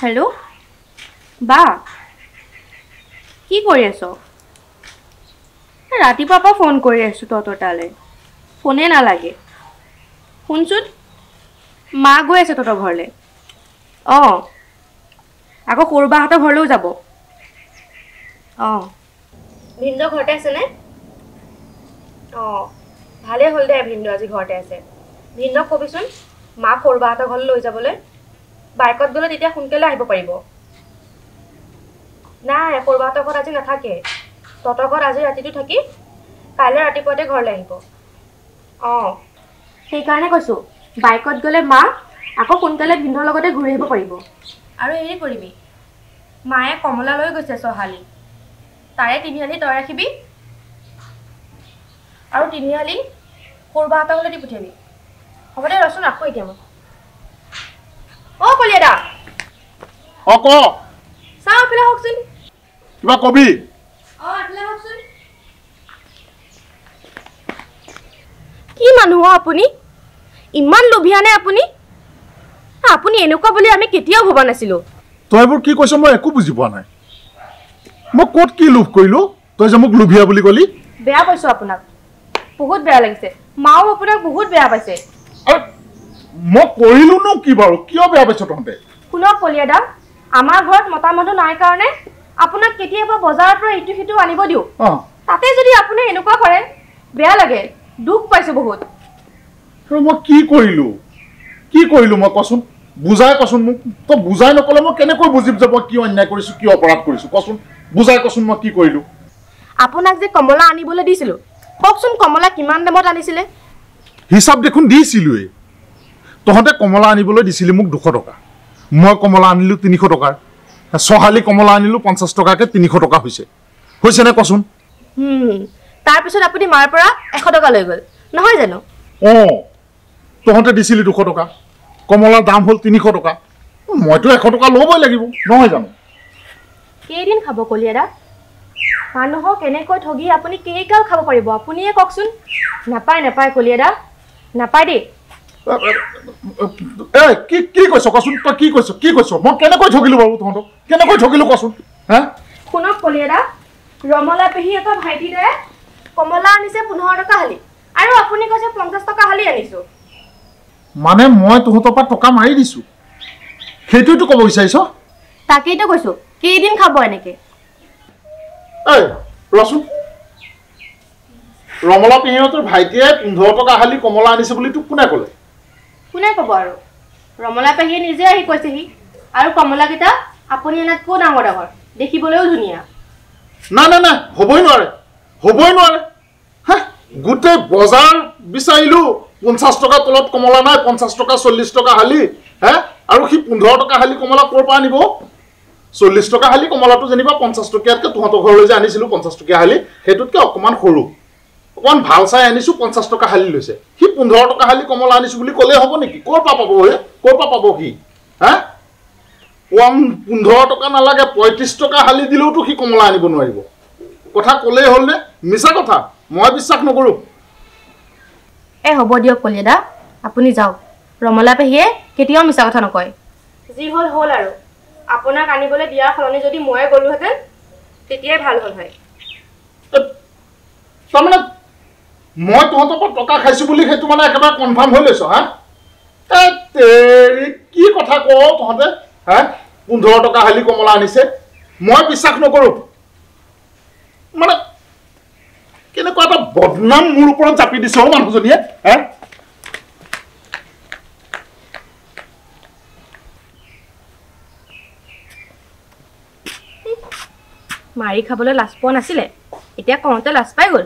hello बा কি কৰি আছ ৰাতিপুৱাৰ পৰা ফোন কৰি আছো তহঁতৰ তালে ফোনে নালাগে শুনচোন মা গৈ আছে তহঁতৰ ঘৰলে আকৌ সৰুবাহঁতৰ ঘৰলৈও যাব ভিন্দ ঘৰতে আছে নে ভালে হ'ল দে ভিন্দ আজি ঘৰতে আছে ভিন্দক কবিচোন মা সৰুবাহঁতৰ ঘৰলৈ লৈ যাবলৈ বাইকত গ'লে তেতিয়া সোনকালে আহিব পাৰিব নাই সৰুবাহঁতৰ ঘৰত আজি নাথাকে তহঁতৰ ঘৰত আজি ৰাতিটো থাকি কাইলৈ ৰাতিপুৱাতে ঘৰলৈ আহিব সেইকাৰণে কৈছোঁ বাইকত গ'লে মা আকৌ সোনকালে ভিন্দৰ লগতে ঘূৰি আহিব পাৰিব আৰু হেৰি কৰিবি মায়ে কমলা লৈ গৈছে চহালি তাৰে তিনিআলি তই ৰাখিবি আৰু তিনিআলি সৰুবাহঁতৰ ঘৰলৈ দি পঠিয়াবি হ'ব দে ৰচোন ৰাখোঁ এতিয়া মই কলিয়া দা ক চাওঁ এফালে হওকচোন কিবা কবি এফালে হওকচোন কি মানুহ আপুনি ইমান লোভিয়ানে আপুনি আপুনি এনেকুৱা বুলি আমি কেতিয়াও ভবা নাছিলোঁ তই এইবোৰ কি কৈছ মই একো বুজি পোৱা নাই মই ক'ত কি লোভ কৰিলোঁ তই যে মোক লোভিয়া বুলি ক'লি বেয়া পাইছোঁ আপোনাক বহুত বেয়া লাগিছে মাও আপোনাক বহুত বেয়া পাইছে মই কৰিলোনো কি বাৰু কিয় বেয়া পাইছ তহঁতে শুনক কলিয়া দা আমাৰ ঘৰত মতা মানুহ নাই কাৰণে আপোনাক কেতিয়াবা বজাৰৰ পৰা ইটো সিটো আনিব দিওঁ তাতে যদি আপুনি এনেকুৱা কৰে বেয়া লাগে দুখ পাইছোঁ বহুত মই কি কৰিলোঁ মই কচোন বুজাই কচোন মোক তই বুজাই নকলে মই কেনেকৈ বুজিম যে মই কি অন্যায় কৰিছোঁ কি অপৰাধ কৰিছোঁ কচোন বুজাই কচোন মই কি কৰিলোঁ আপোনাক যে কমলা আনিবলৈ দিছিলোঁ কওকচোন কমলা কিমান দামত আনিছিলে হিচাপ দেখোন দিছিলোঁৱেই তহঁতে কমলা আনিবলৈ দিছিলি মোক 200 টকা মই কমলা আনিলোঁ 300 টকাৰ চহালি কমলা আনিলোঁ 50 টকাকৈ 300 টকা হৈছেনে কচোন তাৰপিছত আপুনি মাৰ পৰা 100 টকা লৈ গ'ল নহয় জানো তহঁতে দিছিলি 200 টকা কমলাৰ দাম হ'ল 300 টকা মইতো 100 টকা ল'বই লাগিব নহয় জানো কেইদিন খাব কলিয়াদা মানুহক কেনেকৈ ঠগি আপুনি কেইকাল খাব পাৰিব আপুনিয়ে কওকচোন নাপায় কলিয়াদা নাপায় দেই কি কৈছ কচোন তই কি কৈছ মই কেনেকৈ ঠগিলোঁ বাৰু তহঁতক কেনেকৈ ঠগিলোঁ কচোন শুনক কলিয়াদা ৰমলা পেহী এটা ভাইটি দৰে কমলা আনিছে 15 টকা হালি আৰু আপুনি কৈছে 50 টকা হালি আনিছোঁ মানে মই তহঁতৰ পৰা টকা মাৰি দিছোঁ সেইটোতো ক'ব বিচাৰিছ তাকেইতো কৈছোঁ কেইদিন খাব এনেকে ৰচোন ৰমলা পেহীহঁতৰ ভাইটিয়ে 15 টকা হালি কমলা আনিছে বুলি তোক কোনে ক'লে কোনে ক'ব আৰু ৰমলা পেহীয়ে নিজে আহি কৈছেহি আৰু কমলাকেইটা আপুনি এনাতকৈ ডাঙৰ দেখিবলৈও ধুনীয়া নাই হ'বই নোৱাৰে গোটেই বজাৰ বিচাৰিলোঁ 50 টকা তলত কমলা নাই 50 টকা 40 টকা হালি আৰু সি 15 টকা হালি কমলা ক'ৰ পৰা আনিব 40 টকা হালি কমলাটো যেনিবা 50 টকীয়াতকৈ তহঁতৰ ঘৰলৈ যে আনিছিলোঁ 50 টকীয়া হালি সেইটোতকৈ অকণমান সৰু অকণমান ভাল চাই আনিছোঁ 50 টকা হালি লৈছে সি 15 টকা হালি কমলা আনিছোঁ বুলি ক'লেই হ'ব নেকি ক'ৰ পৰা পাব সি 15 টকা নালাগে 35 টকা হালি দিলেওতো সি কমলা আনিব নোৱাৰিব কথা ক'লেই হ'লনে মিছা কথা মই বিশ্বাস নকৰোঁ হ'ব দিয়ক কলিয়াদা আপুনি যাওক ৰমলা পেহীয়ে কেতিয়াও মিছা কথা নকয় যি হ'ল আৰু আপোনাক আনিবলৈ দিয়াৰ সলনি যদি ময়ে গ'লোহেঁতেন তেতিয়াই ভাল হ'ল হয় তাৰমানে মই তহঁতৰ পৰা টকা খাইছোঁ বুলি সেইটো মানে একেবাৰে কনফাৰ্ম হৈ লৈছ কি কথা কওঁ তহঁতে 15 টকা হালি কমলা আনিছে মই বিশ্বাস নকৰোঁ মানে কেনেকুৱা এটা বদনাম মোৰ ওপৰত জাপি দিছে মানুহজনীয়ে মাৰি খাবলৈ লাজ পোৱা নাছিলে এতিয়া কওঁতে লাজ পাই গ'ল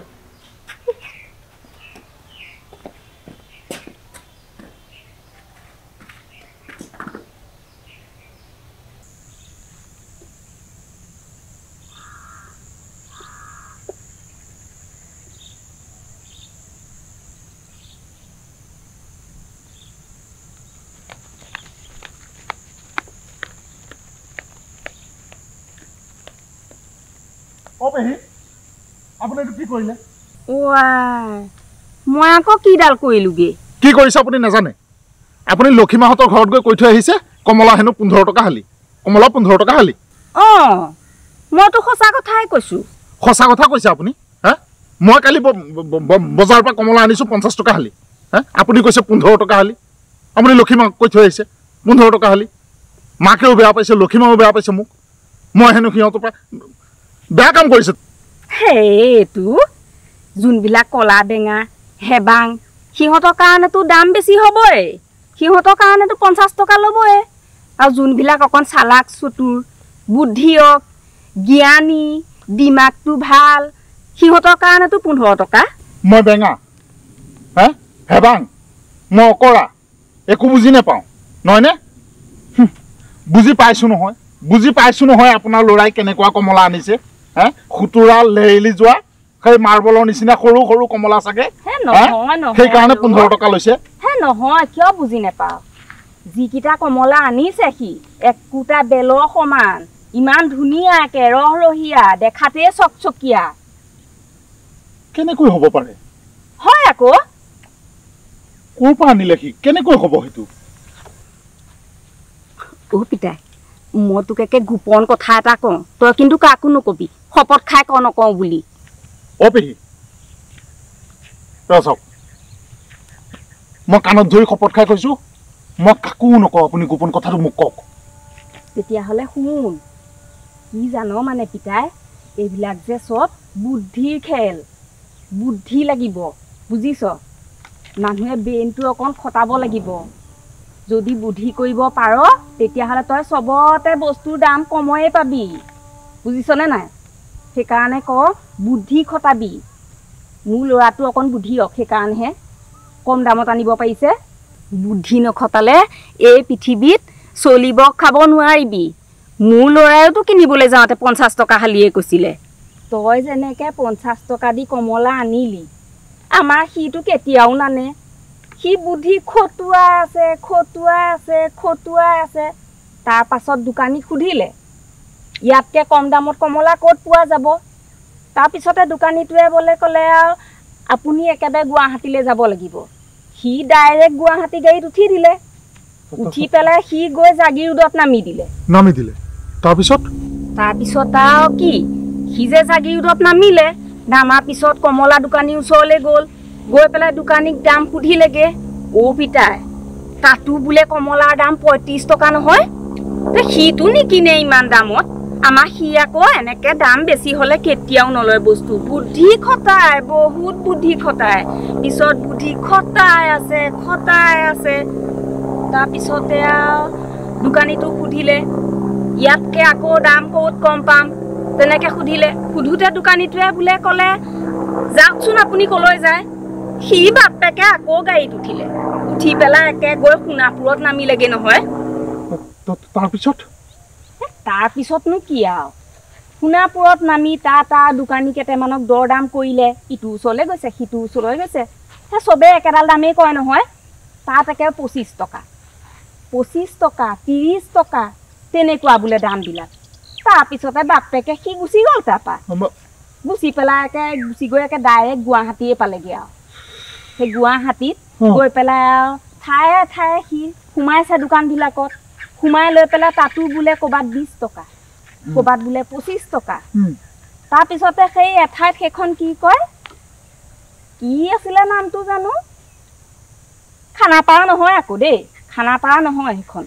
আপুনি এইটো কি কৰিলে মই আকৌ কিডাল কৰিলোগে কি কৰিছে আপুনি নাজানে আপুনি লক্ষীমাহঁতৰ ঘৰত গৈ কৈ থৈ আহিছে কমলা হেনো 15 টকা হালি কমলা 15 টকা হালি মইতো সঁচা কথাই কৈছোঁ সঁচা কথা কৈছে আপুনি হা মই কালি বজাৰৰ পৰা কমলা আনিছোঁ 50 টকা হালি হা আপুনি কৈছে 15 টকা হালি আপুনি লক্ষীমাক কৈ থৈ আহিছে 15 টকা হালি মাকেও বেয়া পাইছে লক্ষীমাও বেয়া পাইছে মোক মই হেনো সিহঁতৰ পৰা বেয়া কাম কৰিছে সেইটো যোনবিলাক কলা বেঙা হেবাং সিহঁতৰ কাৰণেতো দাম বেছি হ'বই সিহঁতৰ কাৰণেতো 50 টকা ল'বই আৰু যোনবিলাক অকণ চালাক চতুৰ বুদ্ধিয়ক জ্ঞানী দিমাগটো ভাল সিহঁতৰ কাৰণেতো 15 টকা মই বেঙা হা হেবাং মই অকৰা একো বুজি নাপাওঁ নহয়নে বুজি পাইছোঁ নহয় আপোনাৰ ল'ৰাই কেনেকুৱা কমলা আনিছে হা খুতুৰা লেৰেলি যোৱা সেই মাৰ্বলৰ নিচিনা সৰু সৰু কমলা চাগে সেইকাৰণে 15 টকা লৈছে হে নহয় কিয় বুজি নাপাওঁ যিকেইটা কমলা আনিছে সি একোটা বেলৰ সমান ইমান ধুনীয়াকে ৰহৰহীয়া দেখাতে চকচকীয়া কেনেকৈ হ'ব পাৰে হয় আকৌ ক'ৰ পৰা আনিলে সি কেনেকৈ হ'ব সেইটো পিতাই মই তোক একে গোপন কথা এটা কওঁ তই কিন্তু কাকো নকবি শপত খাই নকওঁ বুলি পেহী চাওক মই কাণত ধৰি শপত খাই কৈছোঁ মই কাকো নকওঁ আপুনি গোপন কথাটো মোক কওক তেতিয়াহ'লে শুন কি জানো মানে পিতাই এইবিলাক যে চব বুদ্ধিৰ খেল বুদ্ধি লাগিব বুজিছ মানুহে ব্ৰেইনটো অকণ খটাব লাগিব যদি বুদ্ধি কৰিব পাৰ তেতিয়াহ'লে তই চবতে বস্তুৰ দাম কময়ে পাবি বুজিছনে নাই সেইকাৰণে বুদ্ধি খটাবি মোৰ ল'ৰাটো অকণ বুদ্ধিয়ক সেইকাৰণেহে কম দামত আনিব পাৰিছে বুদ্ধি নখটালে এই পৃথিৱীত চলিব খাব নোৱাৰিবি মোৰ ল'ৰাইতো কিনিবলৈ যাওঁতে 50 টকা হালিয়ে কৈছিলে তই যেনেকৈ 50 টকা দি কমলা আনিলি আমাৰ সিটো কেতিয়াও নানে সি বুদ্ধি খটুৱাই আছে তাৰ পাছত দোকানী সুধিলে ইয়াতকৈ কম দামত কমলা ক'ত পোৱা যাব তাৰপিছতে দোকানীটোৱে বোলে ক'লে আৰু আপুনি একেবাৰে গুৱাহাটীলৈ যাব লাগিব সি ডাইৰেক্ট গুৱাহাটী গাড়ীত উঠি দিলে উঠি পেলাই সি গৈ জাগিৰোডত নামি দিলে তাৰপিছত আৰু কি সি যে জাগিৰোডত নামিলে নামাৰ পিছত কমলা দোকানীৰ ওচৰলৈ গৈ পেলাই দোকানীক দাম সুধিলেগে পিতাই তাতো বোলে কমলাৰ দাম 35 টকা নহয় সিটো নিকিনে ইমান দামত আমাৰ সি আকৌ এনেকে দাম বেছি হ'লে কেতিয়াও নলয় বস্তু বুদ্ধি খটাই বহুত বুদ্ধি খটাই পিছত বুদ্ধি খটাই আছে তাৰপিছতে আৰু দোকানীটো সুধিলে ইয়াতকে আকৌ দাম ক'ত কম পাম তেনেকে সুধোতে দোকানীটোৱে বোলে ক'লে যাওকচোন আপুনি কলৈ যায় সি বাপেকে আকৌ গাড়ীত উঠি পেলাই একে গৈ সোণাপুৰত নামিলেগে নহয় তাৰপিছতনো কি আৰু সোণাপুৰত নামি তাত দোকানী কেইটামানক দৰ দাম কৰিলে ইটো ওচৰলৈ গৈছে সিটো ওচৰলৈ গৈছে চবেই একেডাল দামেই কয় নহয় তাত একে 25 টকা 30 টকা তেনেকুৱা বোলে দামবিলাক তাৰপিছতে বাপেকে সি গুচি গ'ল তাৰপৰা গুচি পেলাই গুচি গৈ ডাইৰেক্ট গুৱাহাটীয়ে পালেগৈ আৰু সেই গুৱাহাটীত গৈ পেলাই আৰু ঠায়ে সি সোমাইছে দোকানবিলাকত সোমাই লৈ পেলাই তাতো বোলে ক'ৰবাত 20 টকা ক'ৰবাত বোলে 25 টকা তাৰপিছতে সেই এঠাইত সেইখন কি কয় কি আছিলে নামটো জানো খানাপাৰা নহয় আকৌ দেই খানাপাৰা নহয় সেইখন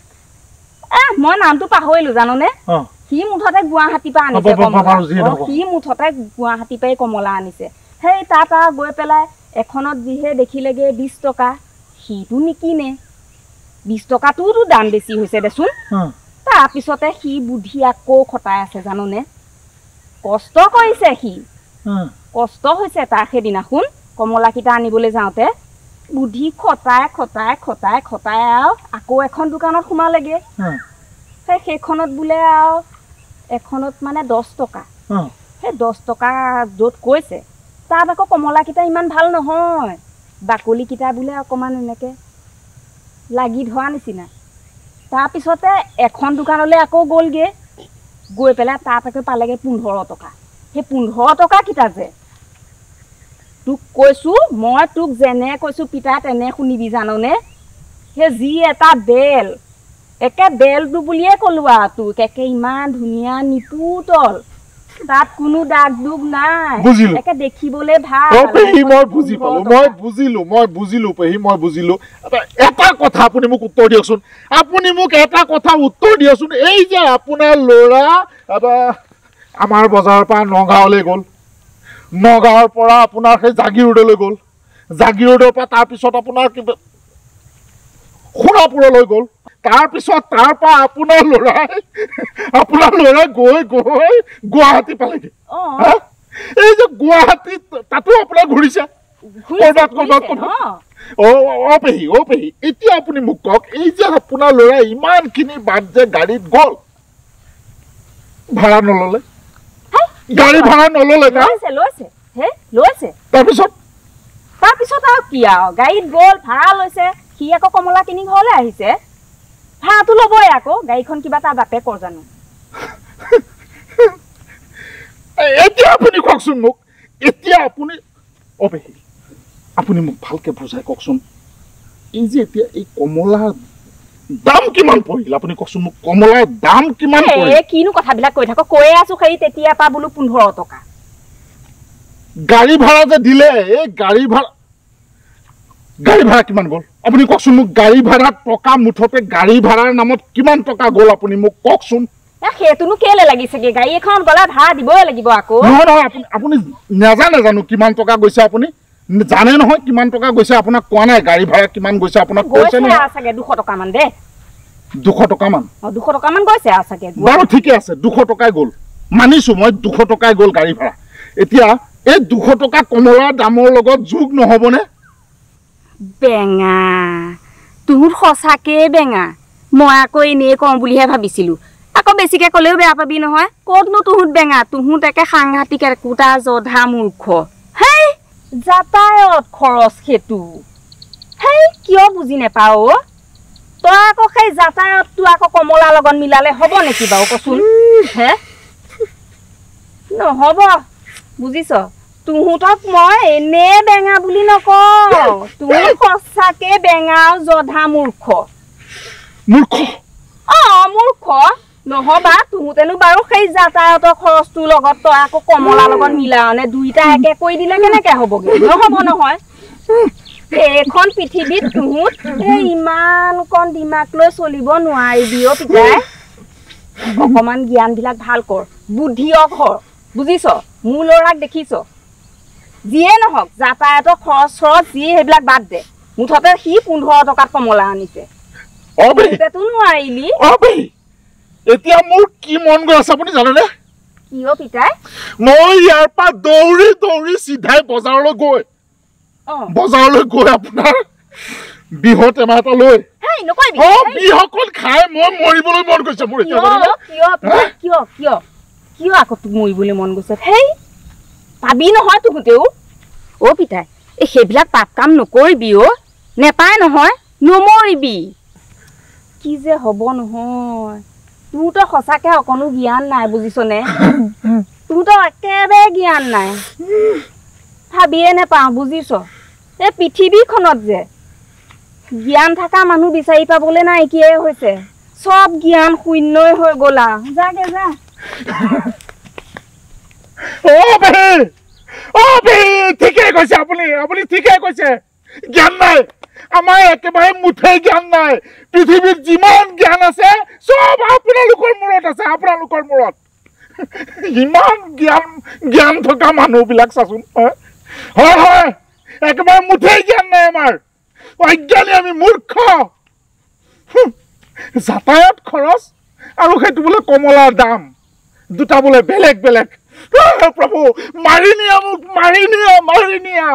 মই নামটো পাহৰিলোঁ জানোনে সি মুঠতে গুৱাহাটীৰ পৰা আনিছে সি মুঠতে গুৱাহাটীৰ পৰাই কমলা আনিছে সেই তাত গৈ পেলাই এখনত যিহে দেখিলেগে 20 টকা সিটো নিকিনে 20 টকাটোতো দাম বেছি হৈছে দেচোন তাৰপিছতে সি বুদ্ধি আকৌ খটাই আছে জানোনে কষ্ট কৰিছে সি কষ্ট হৈছে তাৰ সেইদিনাখন কমলাকেইটা আনিবলৈ যাওঁতে বুদ্ধি খটাই আৰু আকৌ এখন দোকানত সোমালেগে সেইখনত বোলে আৰু এখনত মানে 10 টকা সেই 10 টকা য'ত কৈছে তাত আকৌ কমলাকেইটা ইমান ভাল নহয় বাকলিকেইটা বোলে অকণমান এনেকৈ লাগি ধৰা নিচিনা তাৰপিছতে এখন দোকানলৈ আকৌ গ'লগৈ গৈ পেলাই তাত আকৌ পালেগৈ 15 টকা সেই 15 টকাকেইটা যে তোক কৈছোঁ মই তোক যেনে কৈছোঁ পিতা তেনে শুনিবি জাননে সেই যি এটা বেল একে বেলটো বুলিয়ে ক'লো আৰু তোক একে ইমান ধুনীয়া নিপুতল তাত কোনো দাগ দুগ নাই একে দেখিবলৈ ভাল পেহী মই বুজি পালো মই বুজিলো পেহী মই বুজিলো এটা কথা আপুনি মোক উত্তৰ দিয়কচোন আপুনি মোক এটা কথা উত্তৰ দিয়কচোন এই যে আপোনাৰ ল'ৰা আমাৰ বজাৰৰ পৰা নগাঁৱলৈ গ'ল নগাঁৱৰ পৰা আপোনাৰ সেই জাগিৰোডলৈ গ'ল জাগিৰোডৰ পৰা তাৰপিছত আপোনাৰ সোণাপুৰলৈ গ'ল তাৰপিছত তাৰ পৰা আপোনাৰ ল'ৰাই গৈ গুৱাহাটী পালেগে এই যে গুৱাহাটী তাতো আপোনাৰ ঘূৰিছে পেহী এতিয়া আপুনি মোক কওক এই যে আপোনাৰ ল'ৰা ইমানখিনি বাট যে গাড়ীত গ'ল ভাড়া নললে গাড়ী ভাড়া নললে লৈছে তাৰপিছত আৰু কি আৰু গাড়ীত গ'ল ভাড়া লৈছে সি আকৌ কমলা কিনি ঘৰলৈ আহিছে ভাড়াটো ল'বই আকৌ গাড়ীখন কিবা তাৰ বাপেকৰ জানো এতিয়া আপুনি কওকচোন মোক এতিয়া আপুনি মোক ভালকে বুজাই কওকচোন এই যে এতিয়া এই কমলাৰ দাম কিমান পৰিল আপুনি কওকচোন মোক কমলাৰ দাম কিমান পৰিল কিনো কথাবিলাক কৈ থাকো কৈয়ে আছো সেই তেতিয়া পা বোলো 15 টকা গাড়ী ভাড়া যে দিলে এই গাড়ী ভাড়া কিমান গ'ল আপুনি কওকচোন মোক গাড়ী ভাড়া টকা মুঠতে গাড়ী ভাড়াৰ নামত কিমান টকা গ'ল আপুনি মোক কওকচোন সেইটোনো কেলে লাগিছেগে গাড়ী এখন গ'লে ভাড়া দিবই লাগিব আকৌ নহয় আপুনি নাজানে জানো কিমান টকা গৈছে আপুনি জানে নহয় কিমান টকা গৈছে আপোনাক কোৱা নাই গাড়ী ভাড়া কিমান গৈছে আপোনাক কৈছে নহয় আছাগে 200 টকা মান দে 200 টকা মান 200 টকা মান গৈছে আছাগে বাৰু ঠিকে আছে 200 টকাই গ'ল মানিছো মই 200 টকাই গ'ল গাড়ী ভাড়া এতিয়া এই 200 টকা কমলাৰ দামৰ লগত যোগ নহবনে বেঙা তোৰ সঁচাকে বেঙা মই আকৌ এনেই কওঁ বুলিহে ভাবিছিলো আকৌ বেছিকে ক'লেও বেয়া পাবি নহয় ক'তনো তোহুত বেঙা তোহুত একে সাংঘাতিক একোটা জধা মূৰ্খ হেই যাতায়ত খৰচ সেইটো হেই কিয় বুজি নেপাও তই আকৌ সেই যাতায়তটো আকৌ কমলাৰ লগত মিলালে হ'ব নেকি বাৰু কচোন হে নহ'ব বুজিছ তুহুতক মই এনে বেঙা বুলি নকওঁ তুমি সঁচাকে বেঙা জধা মূৰ্খ মূৰ্খ নহবা তুহুতেনো বাৰু সেই যাতায়তৰ খৰচটোৰ লগত তই আকৌ কমলাৰ লগত মিলাওনে দুইটা একে কৰি দিলে কেনেকে হ'বগে নহ'ব নহয় এইখন পৃথিৱীত তুহুত ইমান কণ দিমাগ লৈ চলিব নোৱাৰিবি পিতাই অকমান জ্ঞানবিলাক ভাল কৰ বুদ্ধি অখৰ বুজিছ মোৰ ল'ৰাক দেখিছ যিয়ে নহওক যাতায়াতৰ খৰচ যি সেইবিলাক বাদ দে মুঠতে সি 15 টকাত কমলা আনিছে নোৱাৰিলি এতিয়া মোৰ কি মন গৈ আছে আপুনি জানেনে কিয় পিতাই মই ইয়াৰ পৰা দৌৰি চিধাই বজাৰলৈ গৈ আপোনাৰ বিহু টেমা এটা লৈ বিহুকল খাই মই মৰিবলৈ মন গৈছে মোৰ কিয় আকৌ তোক মৰিবলৈ মন গৈছে হেই পাবি নহয় তোহোতেও পিতাই এই সেইবিলাক পাপ কাম নকৰিবি নেপায় নহয় নমৰিবি কি যে হ'ব নহয় তোৰতো সঁচাকে অকণো জ্ঞান নাই বুজিছনে তোৰতো একেবাৰে জ্ঞান নাই ভাবিয়ে নেপাওঁ বুজিছ এই পৃথিৱীখনত যে জ্ঞান থকা মানুহ বিচাৰি পাবলৈ নাইকিয়াই হৈছে চব জ্ঞান শূন্যই হৈ গ'লা যাগে যা ঠিকে কৈছে আপুনি ঠিকে কৈছে জ্ঞান নাই আমাৰ একেবাৰে মুঠেই জ্ঞান নাই পৃথিৱীত যিমান জ্ঞান আছে চব আপোনালোকৰ মূৰত আছে আপোনালোকৰ মূৰত ইমান জ্ঞান থকা মানুহবিলাক চাচোন হয় একেবাৰে মুঠেই জ্ঞান নাই আমাৰ অজ্ঞানী আমি মূৰ্খ যাতায়াত খৰচ আৰু সেইটো বোলে কমলাৰ দাম দুটা বোলে বেলেগ প্ৰভু মাৰি নিয়া মোক মাৰি নিয়া